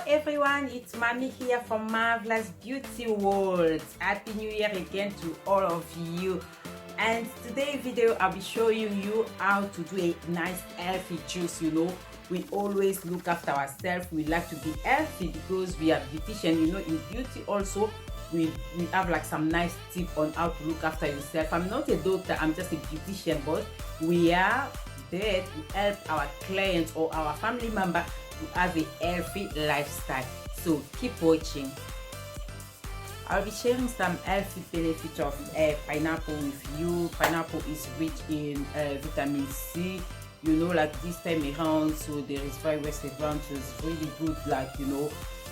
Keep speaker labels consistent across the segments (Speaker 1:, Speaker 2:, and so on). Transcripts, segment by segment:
Speaker 1: everyone, it's Mommy here from Marvelous Beauty World. Happy New Year again to all of you. And today's video I'll be showing you how to do a nice healthy juice. We always look after ourselves. We like to be healthy because we are beautician. In beauty also we have like some nice tips on how to look after yourself. I'm not a doctor, I'm just a beautician, but we are there to help our clients or our family member to have a healthy lifestyle. So keep watching. I'll be sharing some healthy benefits of pineapple with you. Pineapple is rich in vitamin C. Like this time around, so there is virus around, so it's really good,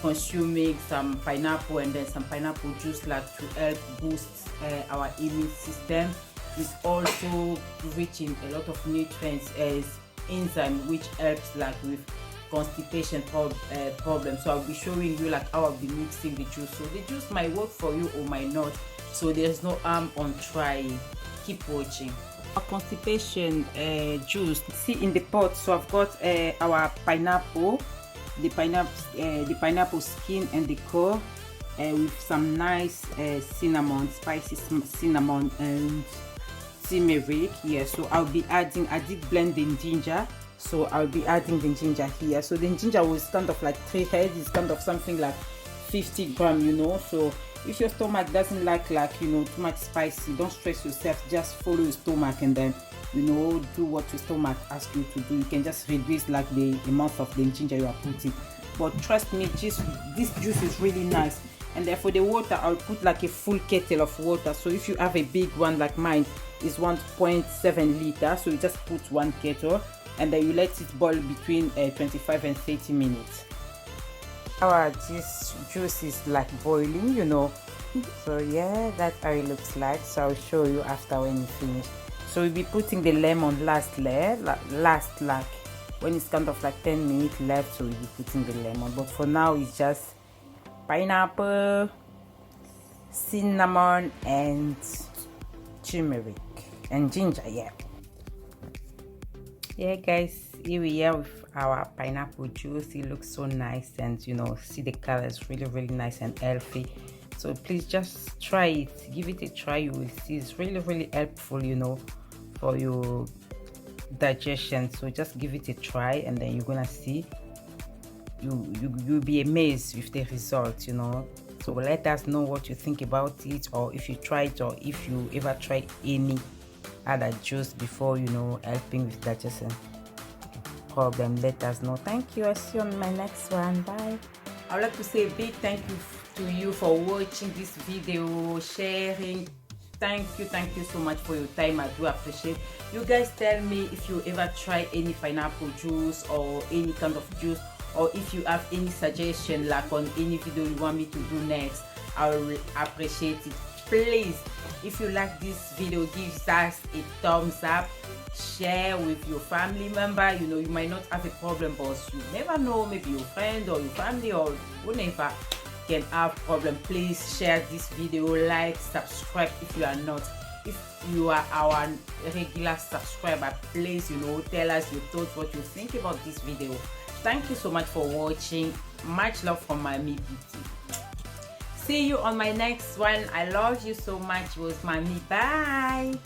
Speaker 1: consuming some pineapple and then some pineapple juice, to help boost our immune system. It's also rich in a lot of nutrients as enzyme, which helps with constipation problem. So I'll be showing you how I'll be mixing the juice. So the juice might work for you or might not, so there's no harm on trying. Keep watching. Our constipation juice, see in the pot. So I've got our pineapple, the pineapple skin and the core, with some nice cinnamon, spicy cinnamon and turmeric here. So I'll be adding, I did blend the ginger, so I'll be adding the ginger here. So the ginger was kind of like 3 heads, it's kind of something like 50 grams, so if your stomach doesn't like too much spicy, don't stress yourself, just follow your stomach and then do what your stomach asks you to do. You can just reduce the amount of the ginger you are putting, but trust me, this juice is really nice. And then for the water, I'll put a full kettle of water. So if you have a big one like mine is 1.7 liters, so you just put 1 kettle and then you let it boil between 25 and 30 minutes. This juice is boiling, so yeah, that's how it looks like. So I'll show you after when you finish. So we'll be putting the lemon last when it's kind of 10 minutes left, so we'll be putting the lemon, but for now it's just pineapple, cinnamon and turmeric and ginger. Yeah guys, here we are with our pineapple juice. It looks so nice, and see the color is really nice and healthy. So please just try it, give it a try. You will see it's really helpful for your digestion. So just give it a try and then you're gonna see you'll be amazed with the results. So let us know what you think about it, or if you tried, or if you ever tried any other juice before, helping with digestion problem. Let us know. Thank you. I'll see you on my next one. Bye. I would like to say a big thank you to you for watching this video, sharing. Thank you so much for your time. I do appreciate you guys. Tell me if you ever try any pineapple juice or any kind of juice, or if you have any suggestion on any video you want me to do next. I will appreciate it. Please, if you like this video, give us a thumbs up, share with your family member. You might not have a problem, but you never know, maybe your friend or your family or whoever can have problem. Please share this video, subscribe if you are not. If you are our regular subscriber, please tell us your thoughts, what you think about this video. Thank you so much for watching. Much love from Mommy Beauty. See you on my next one. I love you so much. It was Mommy. Bye.